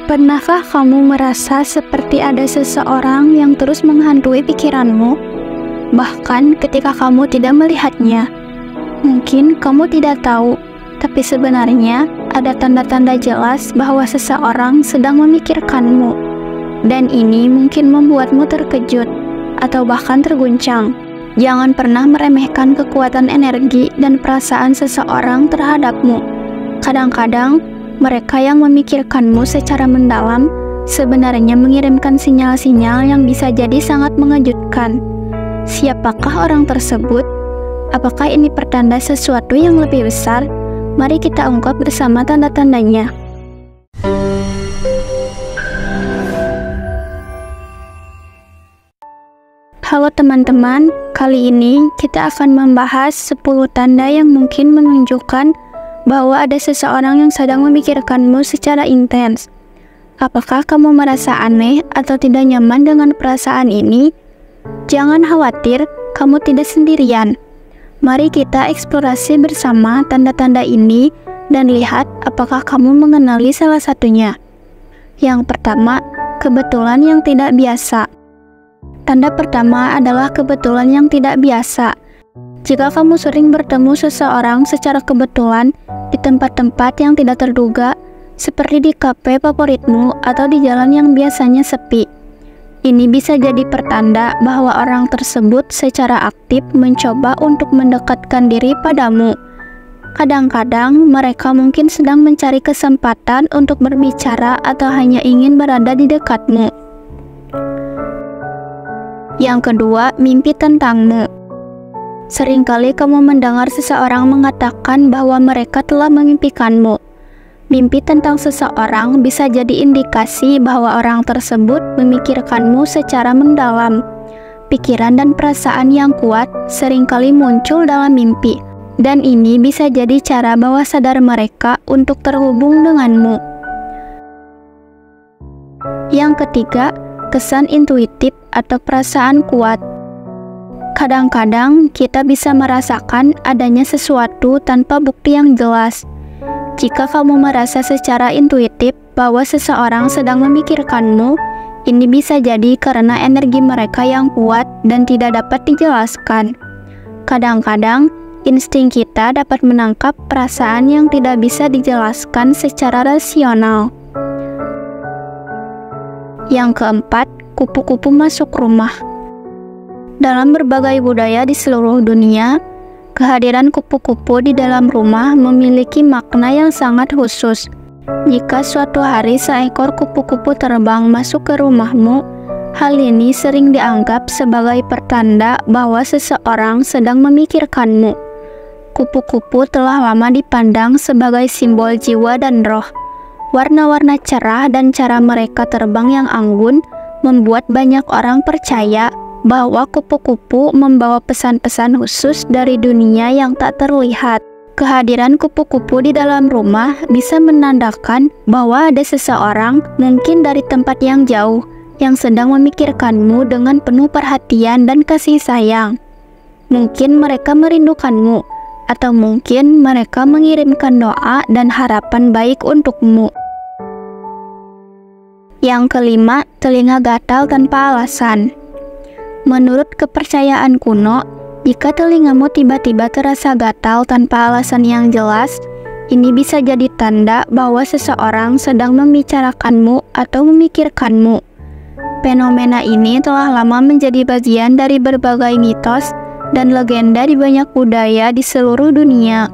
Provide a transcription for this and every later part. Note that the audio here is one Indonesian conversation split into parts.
Pernahkah kamu merasa seperti ada seseorang yang terus menghantui pikiranmu, bahkan ketika kamu tidak melihatnya? Mungkin kamu tidak tahu, tapi sebenarnya ada tanda-tanda jelas bahwa seseorang sedang memikirkanmu, dan ini mungkin membuatmu terkejut atau bahkan terguncang. Jangan pernah meremehkan kekuatan energi dan perasaan seseorang terhadapmu. Kadang-kadang, mereka yang memikirkanmu secara mendalam sebenarnya mengirimkan sinyal-sinyal yang bisa jadi sangat mengejutkan. Siapakah orang tersebut? Apakah ini pertanda sesuatu yang lebih besar? Mari kita ungkap bersama tanda-tandanya. Halo teman-teman, kali ini kita akan membahas 10 tanda yang mungkin menunjukkan bahwa ada seseorang yang sedang memikirkanmu secara intens. Apakah kamu merasa aneh atau tidak nyaman dengan perasaan ini? Jangan khawatir, kamu tidak sendirian. Mari kita eksplorasi bersama tanda-tanda ini dan lihat apakah kamu mengenali salah satunya. Yang pertama, kebetulan yang tidak biasa. Tanda pertama adalah kebetulan yang tidak biasa. Jika kamu sering bertemu seseorang secara kebetulan di tempat-tempat yang tidak terduga, seperti di kafe favoritmu atau di jalan yang biasanya sepi, ini bisa jadi pertanda bahwa orang tersebut secara aktif mencoba untuk mendekatkan diri padamu. Kadang-kadang mereka mungkin sedang mencari kesempatan untuk berbicara atau hanya ingin berada di dekatmu. Yang kedua, mimpi tentangmu. Seringkali kamu mendengar seseorang mengatakan bahwa mereka telah memimpikanmu. Mimpi tentang seseorang bisa jadi indikasi bahwa orang tersebut memikirkanmu secara mendalam. Pikiran dan perasaan yang kuat seringkali muncul dalam mimpi, dan ini bisa jadi cara bawah sadar mereka untuk terhubung denganmu. Yang ketiga, kesan intuitif atau perasaan kuat. Kadang-kadang kita bisa merasakan adanya sesuatu tanpa bukti yang jelas. Jika kamu merasa secara intuitif bahwa seseorang sedang memikirkanmu, ini bisa jadi karena energi mereka yang kuat dan tidak dapat dijelaskan. Kadang-kadang, insting kita dapat menangkap perasaan yang tidak bisa dijelaskan secara rasional. Yang keempat, kupu-kupu masuk rumah. Dalam berbagai budaya di seluruh dunia, kehadiran kupu-kupu di dalam rumah memiliki makna yang sangat khusus. Jika suatu hari seekor kupu-kupu terbang masuk ke rumahmu, hal ini sering dianggap sebagai pertanda bahwa seseorang sedang memikirkanmu. Kupu-kupu telah lama dipandang sebagai simbol jiwa dan roh. Warna-warna cerah dan cara mereka terbang yang anggun membuat banyak orang percaya bahwa kupu-kupu membawa pesan-pesan khusus dari dunia yang tak terlihat. Kehadiran kupu-kupu di dalam rumah bisa menandakan bahwa ada seseorang, mungkin dari tempat yang jauh, yang sedang memikirkanmu dengan penuh perhatian dan kasih sayang. Mungkin mereka merindukanmu, atau mungkin mereka mengirimkan doa dan harapan baik untukmu. Yang kelima, telinga gatal tanpa alasan. Menurut kepercayaan kuno, jika telingamu tiba-tiba terasa gatal tanpa alasan yang jelas, ini bisa jadi tanda bahwa seseorang sedang membicarakanmu atau memikirkanmu. Fenomena ini telah lama menjadi bagian dari berbagai mitos dan legenda di banyak budaya di seluruh dunia.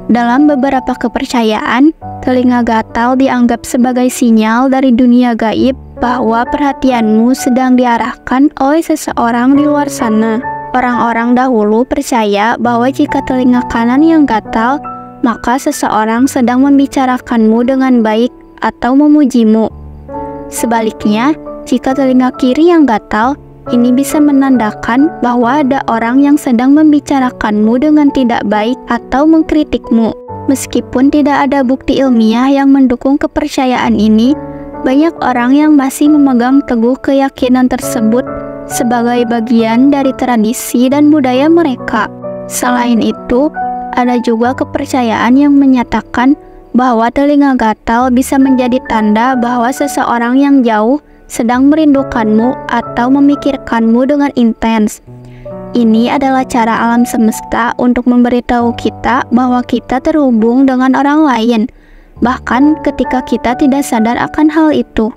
Dalam beberapa kepercayaan, telinga gatal dianggap sebagai sinyal dari dunia gaib bahwa perhatianmu sedang diarahkan oleh seseorang di luar sana. Orang-orang dahulu percaya bahwa jika telinga kanan yang gatal, maka seseorang sedang membicarakanmu dengan baik atau memujimu. Sebaliknya, jika telinga kiri yang gatal, ini bisa menandakan bahwa ada orang yang sedang membicarakanmu dengan tidak baik atau mengkritikmu. Meskipun tidak ada bukti ilmiah yang mendukung kepercayaan ini, banyak orang yang masih memegang teguh keyakinan tersebut sebagai bagian dari tradisi dan budaya mereka. Selain itu, ada juga kepercayaan yang menyatakan bahwa telinga gatal bisa menjadi tanda bahwa seseorang yang jauh sedang merindukanmu atau memikirkanmu dengan intens. Ini adalah cara alam semesta untuk memberitahu kita bahwa kita terhubung dengan orang lain, bahkan ketika kita tidak sadar akan hal itu.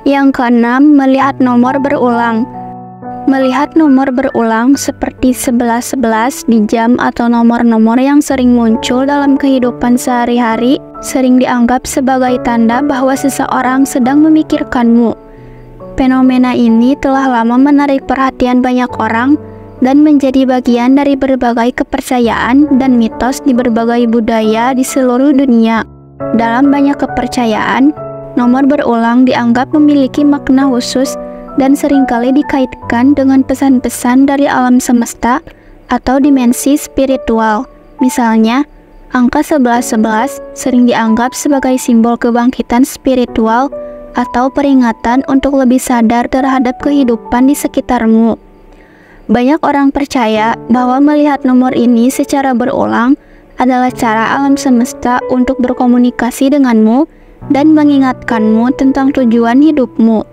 Yang keenam, melihat nomor berulang. Melihat nomor berulang seperti 1111 di jam atau nomor-nomor yang sering muncul dalam kehidupan sehari-hari sering dianggap sebagai tanda bahwa seseorang sedang memikirkanmu. Fenomena ini telah lama menarik perhatian banyak orang dan menjadi bagian dari berbagai kepercayaan dan mitos di berbagai budaya di seluruh dunia. Dalam banyak kepercayaan, nomor berulang dianggap memiliki makna khusus dan seringkali dikaitkan dengan pesan-pesan dari alam semesta atau dimensi spiritual. Misalnya, angka 1111 sering dianggap sebagai simbol kebangkitan spiritual atau peringatan untuk lebih sadar terhadap kehidupan di sekitarmu. Banyak orang percaya bahwa melihat nomor ini secara berulang adalah cara alam semesta untuk berkomunikasi denganmu dan mengingatkanmu tentang tujuan hidupmu.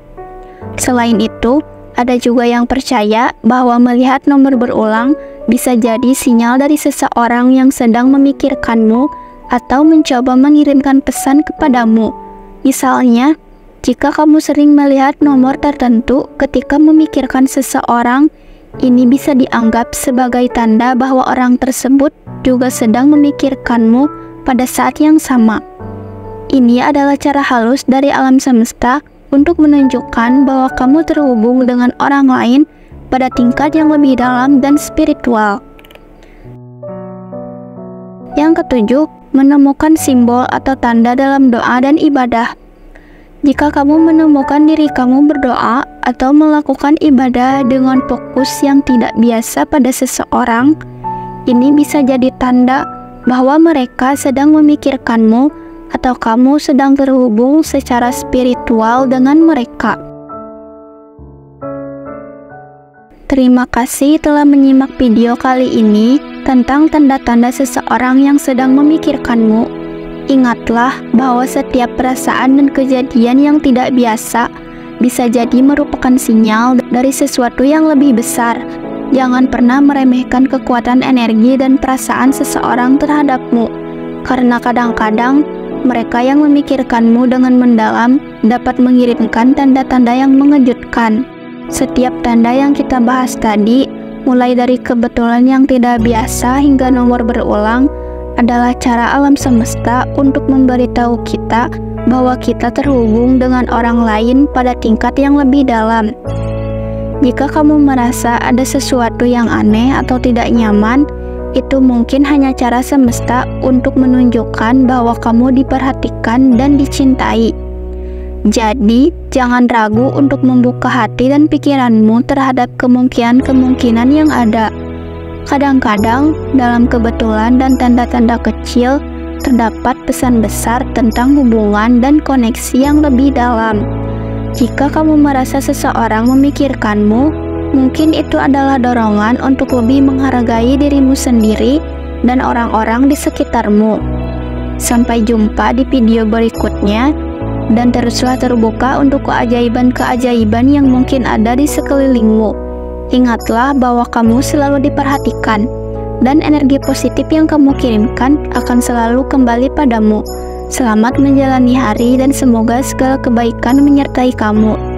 Selain itu, ada juga yang percaya bahwa melihat nomor berulang bisa jadi sinyal dari seseorang yang sedang memikirkanmu atau mencoba mengirimkan pesan kepadamu. Misalnya, jika kamu sering melihat nomor tertentu ketika memikirkan seseorang, ini bisa dianggap sebagai tanda bahwa orang tersebut juga sedang memikirkanmu pada saat yang sama. Ini adalah cara halus dari alam semesta untuk menunjukkan bahwa kamu terhubung dengan orang lain pada tingkat yang lebih dalam dan spiritual. Yang ketujuh, menemukan simbol atau tanda dalam doa dan ibadah. Jika kamu menemukan diri kamu berdoa atau melakukan ibadah dengan fokus yang tidak biasa pada seseorang, ini bisa jadi tanda bahwa mereka sedang memikirkanmu atau kamu sedang terhubung secara spiritual dengan mereka. Terima kasih telah menyimak video kali ini tentang tanda-tanda seseorang yang sedang memikirkanmu. Ingatlah bahwa setiap perasaan dan kejadian yang tidak biasa bisa jadi merupakan sinyal dari sesuatu yang lebih besar. Jangan pernah meremehkan kekuatan energi dan perasaan seseorang terhadapmu, karena kadang-kadang mereka yang memikirkanmu dengan mendalam dapat mengirimkan tanda-tanda yang mengejutkan. Setiap tanda yang kita bahas tadi, mulai dari kebetulan yang tidak biasa hingga nomor berulang, adalah cara alam semesta untuk memberitahu kita bahwa kita terhubung dengan orang lain pada tingkat yang lebih dalam. Jika kamu merasa ada sesuatu yang aneh atau tidak nyaman, itu mungkin hanya cara semesta untuk menunjukkan bahwa kamu diperhatikan dan dicintai. Jadi, jangan ragu untuk membuka hati dan pikiranmu terhadap kemungkinan-kemungkinan yang ada. Kadang-kadang, dalam kebetulan dan tanda-tanda kecil, terdapat pesan besar tentang hubungan dan koneksi yang lebih dalam. Jika kamu merasa seseorang memikirkanmu, mungkin itu adalah dorongan untuk lebih menghargai dirimu sendiri dan orang-orang di sekitarmu. Sampai jumpa di video berikutnya, dan teruslah terbuka untuk keajaiban-keajaiban yang mungkin ada di sekelilingmu. Ingatlah bahwa kamu selalu diperhatikan, dan energi positif yang kamu kirimkan akan selalu kembali padamu. Selamat menjalani hari dan semoga segala kebaikan menyertai kamu.